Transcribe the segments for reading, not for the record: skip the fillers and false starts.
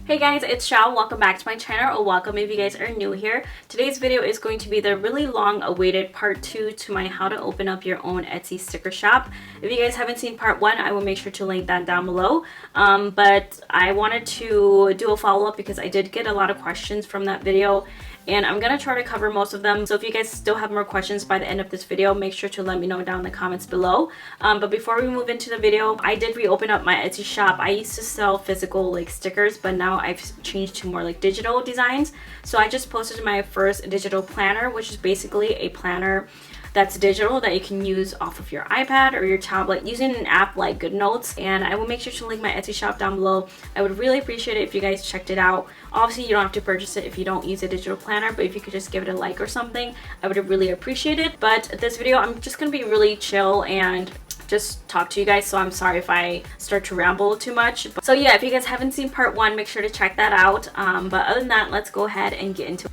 Hey guys, it's Xiao. Welcome back to my channel, or welcome if you guys are new here. Today's video is going to be the really long awaited part 2 to my how to open up your own Etsy sticker shop. If you guys haven't seen part 1, I will make sure to link that down below. But I wanted to do a follow-up because I did get a lot of questions from that video, and I'm gonna try to cover most of them. So if you guys still have more questions by the end of this video, make sure to let me know down in the comments below. But before we move into the video, I did reopen up my Etsy shop. I used to sell physical like stickers, but now I've changed to more like digital designs. So I just posted my first digital planner, which is basically a planner that's digital that you can use off of your iPad or your tablet using an app like GoodNotes. And I will make sure to link my Etsy shop down below. I would really appreciate it if you guys checked it out. Obviously, you don't have to purchase it if you don't use a digital planner, but if you could just give it a like or something, I would really appreciate it. But this video, I'm just gonna be really chill and just talk to you guys, so I'm sorry if I start to ramble too much. So yeah, if you guys haven't seen part 1, make sure to check that out. But other than that, let's go ahead and get into it.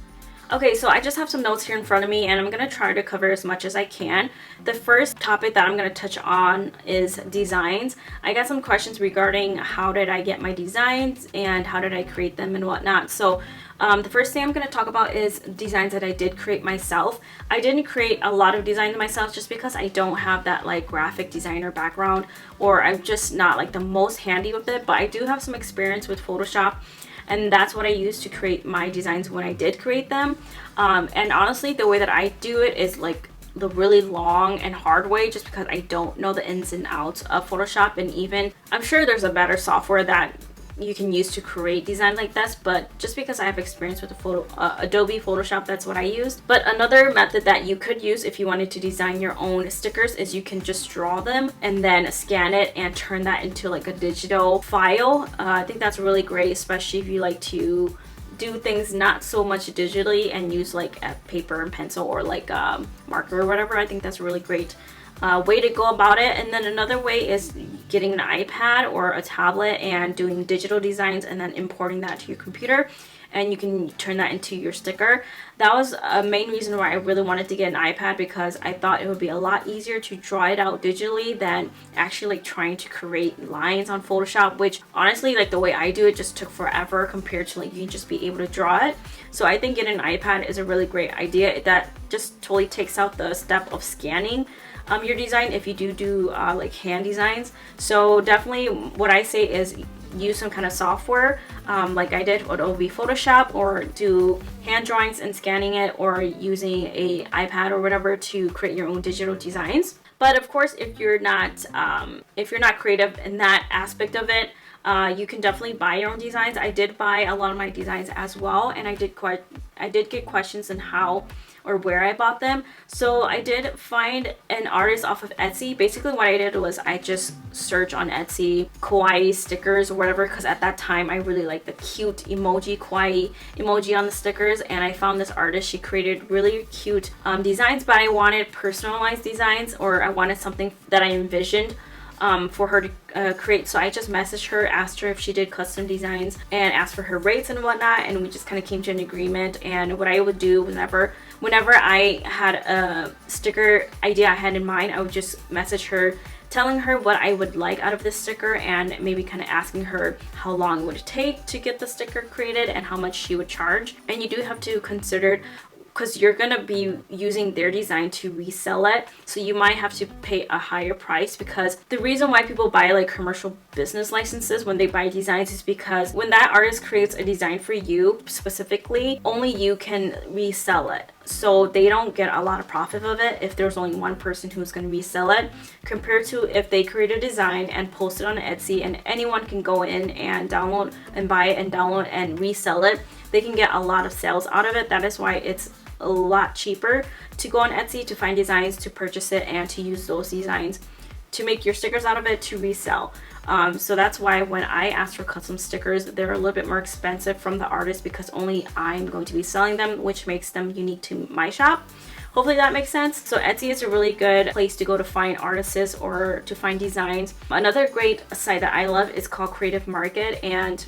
Okay, so I just have some notes here in front of me, and I'm going to try to cover as much as I can. The first topic that I'm going to touch on is designs. I got some questions regarding how did I get my designs and how did I create them and whatnot. So the first thing I'm going to talk about is designs that I did create myself. I didn't create a lot of designs myself just because I don't have that like graphic designer background, or I'm just not like the most handy with it, but I do have some experience with Photoshop. And that's what I used to create my designs when I did create them. And honestly, the way that I do it is like the really long and hard way, just because I don't know the ins and outs of Photoshop. And even I'm sure there's a better software that you can use to create designs like this, but just because I have experience with the Adobe Photoshop, that's what I used. But another method that you could use if you wanted to design your own stickers is you can just draw them and then scan it and turn that into like a digital file. I think that's really great, especially if you like to do things not so much digitally and use like a paper and pencil or like a marker or whatever. I think that's a really great way to go about it. And then another way is getting an iPad or a tablet and doing digital designs and then importing that to your computer, and you can turn that into your sticker. That was a main reason why I really wanted to get an iPad, because I thought it would be a lot easier to draw it out digitally than actually like trying to create lines on Photoshop, which honestly, like the way I do it just took forever compared to like you can just be able to draw it. So I think getting an iPad is a really great idea. That just totally takes out the step of scanning your design if you do like hand designs. So definitely what I say is use some kind of software like I did with Adobe Photoshop, or do hand drawings and scanning it, or using a iPad or whatever to create your own digital designs. But of course, if you're not creative in that aspect of it, you can definitely buy your own designs. I did buy a lot of my designs as well, and I did get questions on how or where I bought them. So I did find an artist off of Etsy. Basically what I did was I just searched on Etsy kawaii stickers or whatever, because at that time I really liked the cute emoji, kawaii emoji on the stickers, and I found this artist. She created really cute designs, but I wanted personalized designs, or I wanted something that I envisioned for her to create. So I just messaged her, asked her if she did custom designs, and asked for her rates and whatnot, and we just kind of came to an agreement. And what I would do whenever I had a sticker idea I had in mind, I would just message her telling her what I would like out of this sticker, and maybe kind of asking her how long would it take to get the sticker created and how much she would charge. And you do have to consider, because you're gonna be using their design to resell it, so you might have to pay a higher price. Because the reason why people buy like commercial business licenses when they buy designs is because when that artist creates a design for you specifically, only you can resell it. So they don't get a lot of profit of it if there's only one person who's going to resell it, compared to if they create a design and post it on Etsy and anyone can go in and download and buy it and download and resell it. They can get a lot of sales out of it. That is why it's a lot cheaper to go on Etsy to find designs, to purchase it, and to use those designs to make your stickers out of it to resell. So that's why when I asked for custom stickers, they're a little bit more expensive from the artist, because only I'm going to be selling them, which makes them unique to my shop. Hopefully that makes sense. So Etsy is a really good place to go to find artists or to find designs. Another great site that I love is called Creative Market, and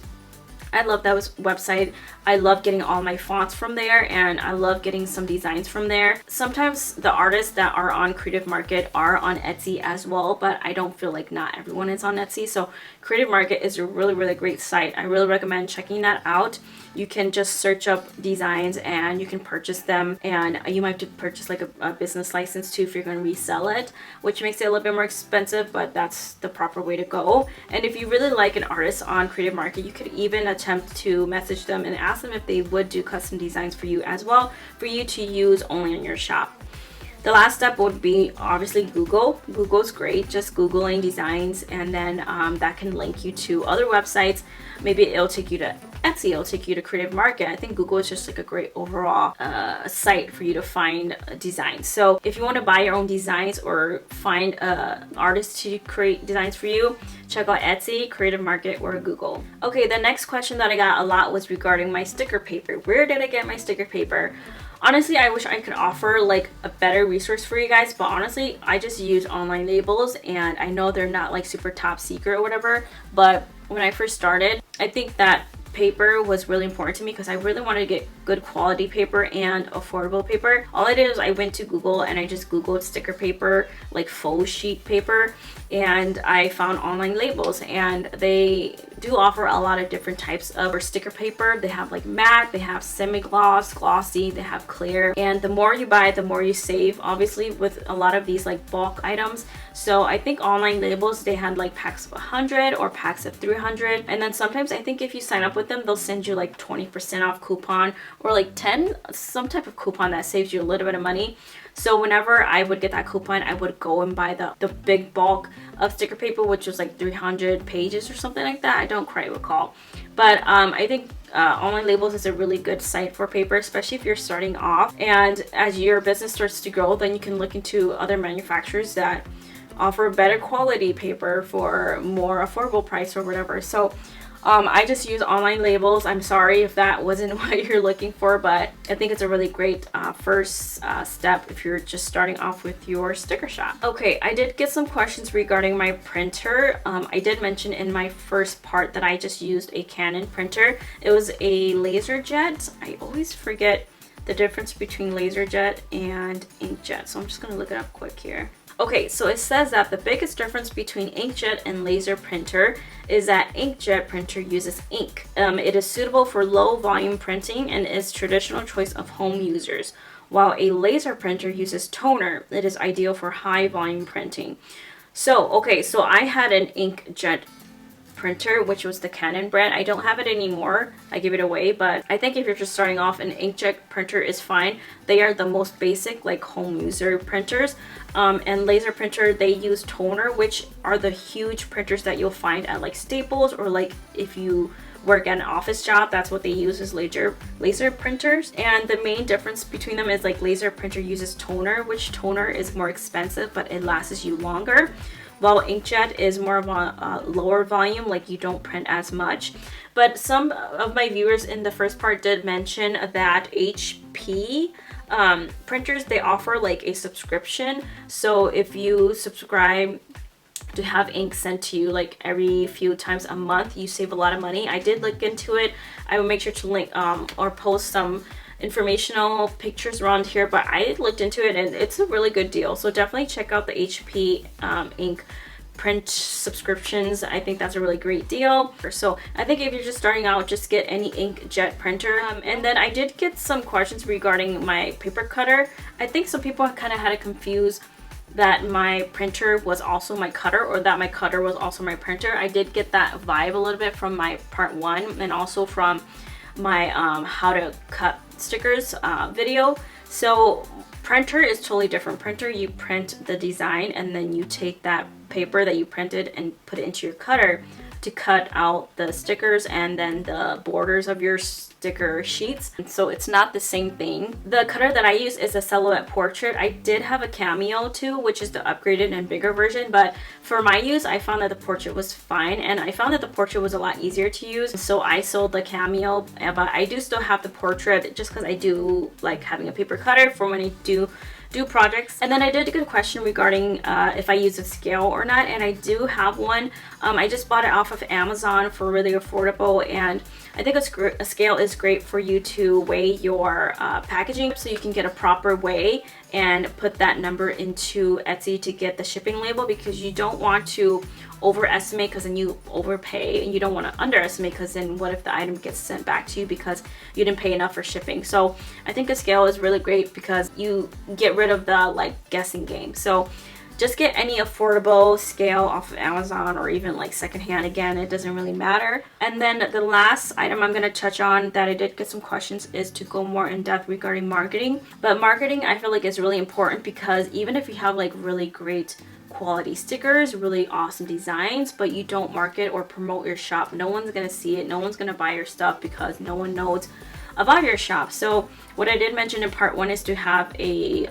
I love that website. I love getting all my fonts from there, and I love getting some designs from there. Sometimes the artists that are on Creative Market are on Etsy as well, but I don't feel like not everyone is on Etsy. So Creative Market is a really great site. I really recommend checking that out. You can just search up designs and you can purchase them, and you might have to purchase like a business license too if you're going to resell it, which makes it a little bit more expensive, but that's the proper way to go. And if you really like an artist on Creative Market, you could even attempt to message them and ask them if they would do custom designs for you as well, for you to use only in your shop. The last step would be obviously Google. Google's great, just Googling designs, and then that can link you to other websites. Maybe it'll take you to Etsy, it'll take you to Creative Market. I think Google is just like a great overall site for you to find designs. So if you want to buy your own designs or find an artist to create designs for you, check out Etsy, Creative Market, or Google. Okay, the next question that I got a lot was regarding my sticker paper. Where did I get my sticker paper? Honestly, I wish I could offer like a better resource for you guys, but honestly, I just use online labels, and I know they're not like super top secret or whatever, but when I first started, I think that paper was really important to me because I really wanted to get good quality paper and affordable paper. All I did is I went to Google and I just Googled sticker paper, like faux sheet paper, and I found online labels, and they do offer a lot of different types of sticker paper. They have like matte, they have semi-gloss, glossy, they have clear, and the more you buy, the more you save, obviously, with a lot of these like bulk items. So I think online labels, they had like packs of 100 or packs of 300, and then sometimes I think if you sign up with them, they'll send you like 20% off coupon or like 10, some type of coupon that saves you a little bit of money. So whenever I would get that coupon, I would go and buy the big bulk of sticker paper, which was like 300 pages or something like that. I don't quite recall. But I think online labels is a really good site for paper, especially if you're starting off. And as your business starts to grow, then you can look into other manufacturers that offer better quality paper for more affordable price or whatever. So I just use online labels. I'm sorry if that wasn't what you're looking for, but I think it's a really great first step if you're just starting off with your sticker shop. Okay, I did get some questions regarding my printer. I did mention in my first part that I just used a Canon printer. It was a LaserJet. I always forget the difference between LaserJet and inkjet, so I'm just gonna look it up quick here. Okay, so it says that the biggest difference between inkjet and laser printer is that inkjet printer uses ink. It is suitable for low volume printing and is traditional choice of home users, while a laser printer uses toner. It is ideal for high volume printing. So, okay, so I had an inkjet printer, which was the Canon brand. I don't have it anymore. I give it away, but I think if you're just starting off, an inkjet printer is fine. They are the most basic like home user printers. And laser printer, they use toner, which are the huge printers that you'll find at like Staples, or like if you work at an office job, that's what they use, is laser printers. And the main difference between them is like laser printer uses toner, which toner is more expensive, but it lasts you longer, while inkjet is more of a lower volume, like you don't print as much. But some of my viewers in the first part did mention that HP printers, they offer like a subscription. So if you subscribe to have ink sent to you like every few times a month, you save a lot of money. I did look into it. I will make sure to link or post some informational pictures around here, but I looked into it and it's a really good deal. So definitely check out the HP ink print subscriptions. I think that's a really great deal. So I think if you're just starting out, just get any inkjet printer. And then I did get some questions regarding my paper cutter. I think some people kind of had it confused that my printer was also my cutter, or that my cutter was also my printer. I did get that vibe a little bit from my part 1 and also from my how to cut stickers video. So printer is totally different. Printer, you print the design and then you take that paper that you printed and put it into your cutter to cut out the stickers and then the borders of your sticker sheets. So it's not the same thing. The cutter that I use is a Silhouette Portrait. I did have a Cameo too, which is the upgraded and bigger version, but for my use, I found that the Portrait was fine, and I found that the Portrait was a lot easier to use, so I sold the Cameo. But I do still have the Portrait just because I do like having a paper cutter for when I do do projects. And then I did get a question regarding if I use a scale or not, and I do have one. I just bought it off of Amazon for really affordable, and I think a scale is great for you to weigh your packaging, so you can get a proper weigh and put that number into Etsy to get the shipping label, because you don't want to overestimate because then you overpay, and you don't want to underestimate because then what if the item gets sent back to you because you didn't pay enough for shipping. So I think a scale is really great because you get rid of the like guessing game. So just get any affordable scale off of Amazon or even like secondhand. Again, it doesn't really matter. And then the last item I'm going to touch on that I did get some questions is to go more in depth regarding marketing. But marketing, I feel like, is really important, because even if you have like really great quality stickers, really awesome designs, but you don't market or promote your shop, no one's going to see it. No one's going to buy your stuff because no one knows about your shop. So what I did mention in part 1 is to have a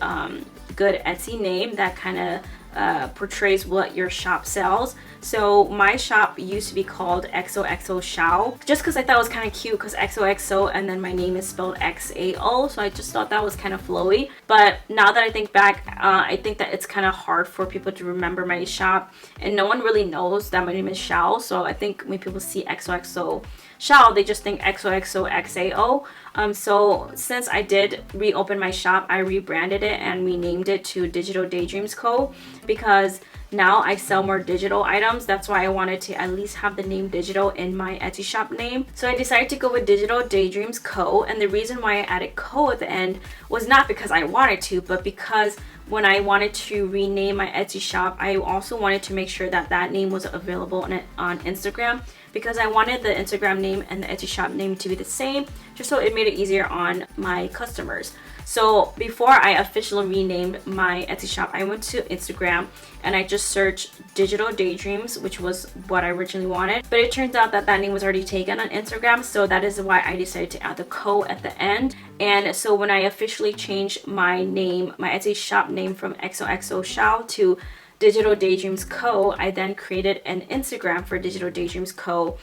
good Etsy name that kind of portrays what your shop sells. So my shop used to be called XAOSAVE, just because I thought it was kind of cute, because XOXO and then my name is spelled XAO, so I just thought that was kind of flowy. But now that I think back, I think that it's kind of hard for people to remember my shop, and no one really knows that my name is Shao. So I think when people see XOXO Shao, they just think XOXO XAO. So since I did reopen my shop, I rebranded it and renamed it to Digital Daydreams Co, because now I sell more digital items. That's why I wanted to at least have the name digital in my Etsy shop name. So I decided to go with Digital Daydreams Co, and the reason why I added Co at the end was not because I wanted to, but because when I wanted to rename my Etsy shop, I also wanted to make sure that that name was available on Instagram, because I wanted the Instagram name and the Etsy shop name to be the same, just so it made it easier on my customers. So before I officially renamed my Etsy shop, I went to Instagram and I just searched Digital Daydreams, which was what I originally wanted. But it turns out that that name was already taken on Instagram, so that is why I decided to add the Co at the end. And so when I officially changed my name, my Etsy shop name from XOXO Shao to Digital Daydreams Co, I then created an Instagram for Digital Daydreams Co,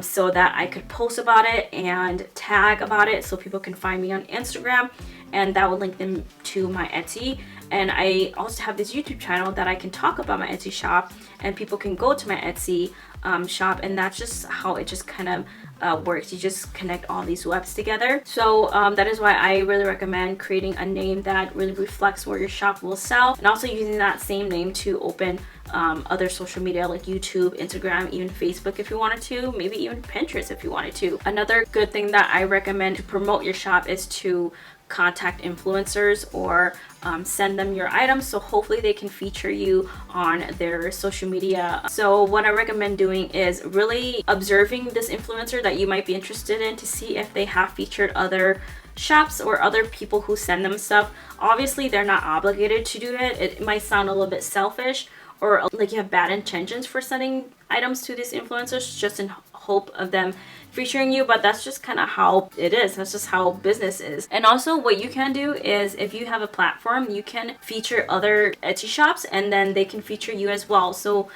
so that I could post about it and tag about it so people can find me on Instagram, and that would link them to my Etsy. And I also have this YouTube channel that I can talk about my Etsy shop, and people can go to my Etsy shop, and that's just how it just kind of works. You just connect all these webs together. So that is why I really recommend creating a name that really reflects where your shop will sell, and also using that same name to open other social media like YouTube, Instagram, even Facebook if you wanted to, maybe even Pinterest if you wanted to. Another good thing that I recommend to promote your shop is to contact influencers or send them your items, so hopefully they can feature you on their social media. So what I recommend doing is really observing this influencer that you might be interested in to see if they have featured other shops or other people who send them stuff. Obviously they're not obligated to do it. It might sound a little bit selfish, or like you have bad intentions for sending items to these influencers just in hope of them featuring you, but that's just kind of how it is. That's just how business is. And also what you can do is, if you have a platform, you can feature other Etsy shops and then they can feature you as well. So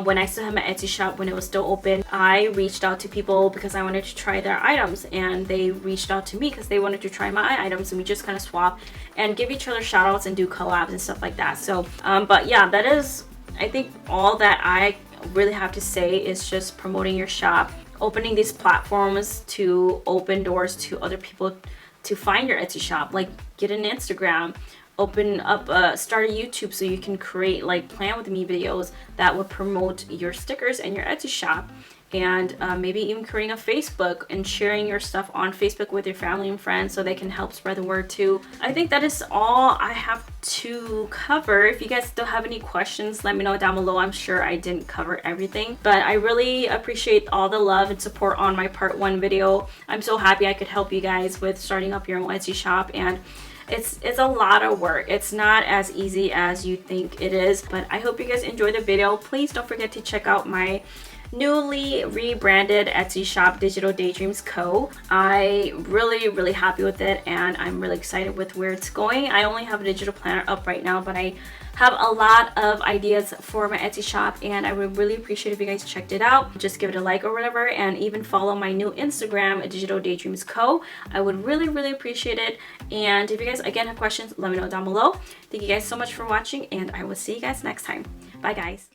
when I still had my Etsy shop, when it was still open, I reached out to people because I wanted to try their items, and they reached out to me because they wanted to try my items, and we just kind of swap and give each other shout outs and do collabs and stuff like that. So but yeah, that is, I think, all that I really have to say is just promoting your shop, opening these platforms to open doors to other people to find your Etsy shop. Like, get an Instagram, open up, start a YouTube so you can create like plan with me videos that would promote your stickers and your Etsy shop. And maybe even creating a Facebook and sharing your stuff on Facebook with your family and friends so they can help spread the word too. I think that is all I have to cover. If you guys still have any questions, let me know down below. I'm sure I didn't cover everything, but I really appreciate all the love and support on my part 1 video. I'm so happy I could help you guys with starting up your own Etsy shop, and it's a lot of work. It's not as easy as you think it is, but I hope you guys enjoy the video. Please don't forget to check out my newly rebranded Etsy shop, Digital Daydreams Co. I really happy with it, and I'm really excited with where it's going. I only have a digital planner up right now, but I have a lot of ideas for my Etsy shop, and I would really appreciate if you guys checked it out. Just give it a like or whatever, and even follow my new Instagram, Digital Daydreams Co. I would really appreciate it. And if you guys again have questions, let me know down below. Thank you guys so much for watching, and I will see you guys next time. Bye guys.